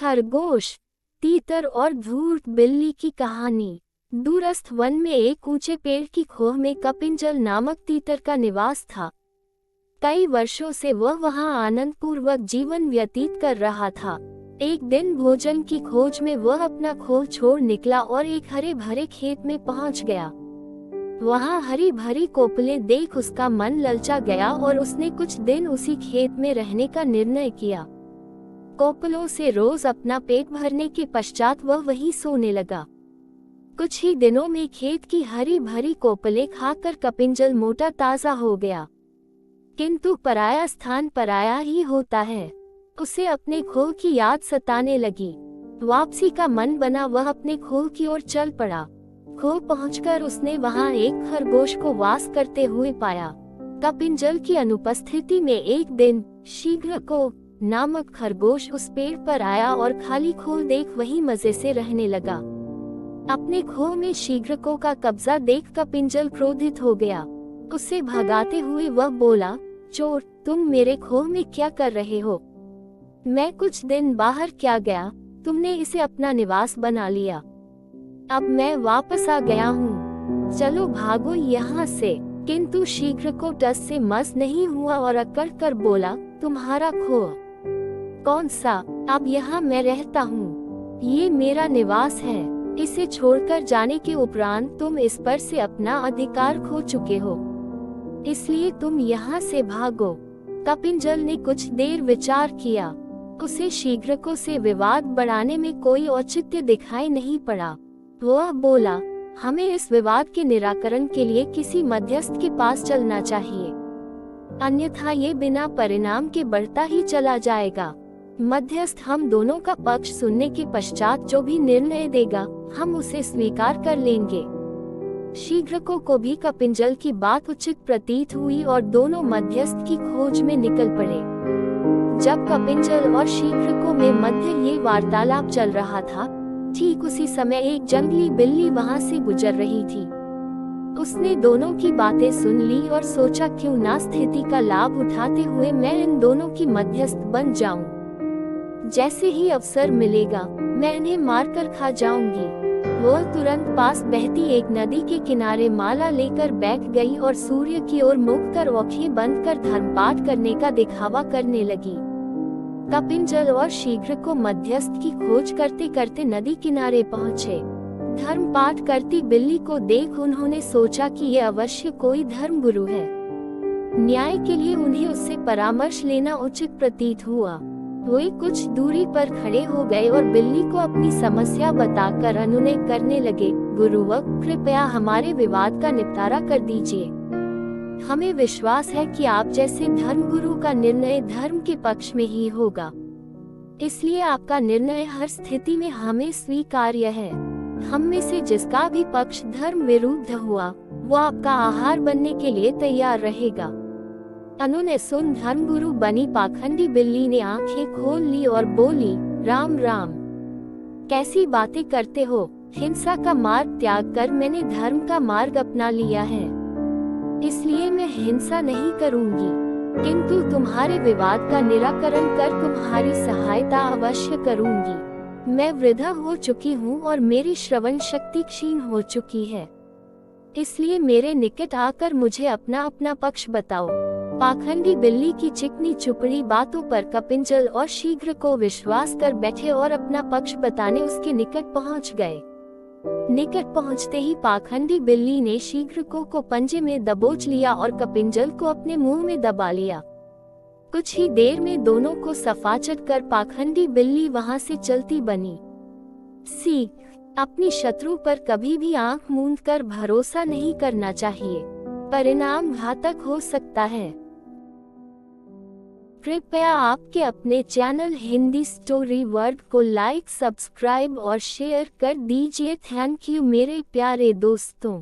खरगोश, तीतर और धूर्त बिल्ली की कहानी। दूरस्थ वन में एक ऊंचे पेड़ की खोह में कपिंजल नामक तीतर का निवास था। कई वर्षों से वह वहां आनंदपूर्वक जीवन व्यतीत कर रहा था। एक दिन भोजन की खोज में वह अपना खोह छोड़ निकला और एक हरे भरे खेत में पहुंच गया। वहां हरी भरी कोपलें देख उसका मन ललचा गया और उसने कुछ दिन उसी खेत में रहने का निर्णय किया। कोपलों से रोज अपना पेट भरने के पश्चात वह वहीं सोने लगा। कुछ ही दिनों में खेत की हरी भरी कोपलें खाकर कपिंजल मोटा ताजा हो गया। किंतु पराया स्थान पराया ही होता है। उसे अपने खोह की याद सताने लगी। वापसी का मन बना, वह अपने खोह की ओर चल पड़ा। खोह पहुंचकर उसने वहां एक खरगोश को वास करते हुए पाया। कपिंजल की अनुपस्थिति में एक दिन शीघ्रको नामक खरगोश उस पेड़ पर आया और खाली खोह देख वहीं मजे से रहने लगा। अपने खोह में शीघ्रको का कब्जा देख कपिंजल क्रोधित हो गया। उसे भगाते हुए वह बोला, चोर, तुम मेरे खोह में क्या कर रहे हो? मैं कुछ दिन बाहर क्या गया, तुमने इसे अपना निवास बना लिया। अब मैं वापस आ गया हूँ, चलो भागो यहाँ से। किंतु शीघ्रको टस से मस नहीं हुआ और अकड़ कर बोला, तुम्हारा खोह? कौन सा? अब यहाँ मैं रहता हूँ, ये मेरा निवास है। इसे छोड़कर जाने के उपरांत तुम इस पर से अपना अधिकार खो चुके हो, इसलिए तुम यहाँ से भागो। कपिंजल ने कुछ देर विचार किया। उसे शीघ्रको से विवाद बढ़ाने में कोई औचित्य दिखाई नहीं पड़ा। वह बोला, हमें इस विवाद के निराकरण के लिए किसी मध्यस्थ के पास चलना चाहिए, अन्यथा ये बिना परिणाम के बढ़ता ही चला जाएगा। मध्यस्थ हम दोनों का पक्ष सुनने के पश्चात जो भी निर्णय देगा, हम उसे स्वीकार कर लेंगे। शीघ्रको को भी कपिंजल की बात उचित प्रतीत हुई और दोनों मध्यस्थ की खोज में निकल पड़े। जब कपिंजल और शीघ्रको में मध्य ये वार्तालाप चल रहा था, ठीक उसी समय एक जंगली बिल्ली वहां से गुजर रही थी। उसने दोनों की बातें सुन ली और सोचा, क्यों ना स्थिति का लाभ उठाते हुए मैं इन दोनों की मध्यस्थ बन जाऊं। जैसे ही अवसर मिलेगा मैं इन्हें मारकर खा जाऊंगी। वह तुरंत पास बहती एक नदी के किनारे माला लेकर बैठ गई और सूर्य की ओर मुख कर आंखें बंद कर धर्मपाठ करने का दिखावा करने लगी। कपिंजल और शीघ्रको मध्यस्थ की खोज करते करते नदी किनारे पहुँचे। धर्मपाठ करती बिल्ली को देख उन्होंने सोचा कि ये अवश्य कोई धर्मगुरु है। न्याय के लिए उन्हें उससे परामर्श लेना उचित प्रतीत हुआ। वे कुछ दूरी पर खड़े हो गए और बिल्ली को अपनी समस्या बताकर अनुनय करने लगे, गुरुवर, कृपया हमारे विवाद का निपटारा कर दीजिए। हमें विश्वास है कि आप जैसे धर्मगुरु का निर्णय धर्म के पक्ष में ही होगा, इसलिए आपका निर्णय हर स्थिति में हमें स्वीकार्य है। हम में से जिसका भी पक्ष धर्म विरुद्ध हुआ, वो आपका आहार बनने के लिए तैयार रहेगा। अनुनय सुन धर्मगुरु बनी पाखंडी बिल्ली ने आंखें खोल ली और बोली, राम राम, कैसी बातें करते हो? हिंसा का मार्ग त्याग कर मैंने धर्म का मार्ग अपना लिया है, इसलिए मैं हिंसा नहीं करूंगी, किंतु तुम्हारे विवाद का निराकरण कर तुम्हारी सहायता अवश्य करूंगी। मैं वृद्धा हो चुकी हूँ और मेरी श्रवण शक्ति क्षीण हो चुकी है, इसलिए मेरे निकट आकर मुझे अपना अपना पक्ष बताओ। पाखंडी बिल्ली की चिकनी चुपड़ी बातों पर कपिंजल और शीघ्रको विश्वास कर बैठे और अपना पक्ष बताने उसके निकट पहुंच गए। निकट पहुंचते ही पाखंडी बिल्ली ने शीघ्रको को पंजे में दबोच लिया और कपिंजल को अपने मुंह में दबा लिया। कुछ ही देर में दोनों को सफाचट कर पाखंडी बिल्ली वहां से चलती बनी। सीख, अपनी शत्रु पर कभी भी आंख मूंद कर भरोसा नहीं करना चाहिए, परिणाम घातक हो सकता है। कृपया आपके अपने चैनल हिंदी स्टोरी वर्ल्ड को लाइक, सब्सक्राइब और शेयर कर दीजिए। थैंक यू मेरे प्यारे दोस्तों।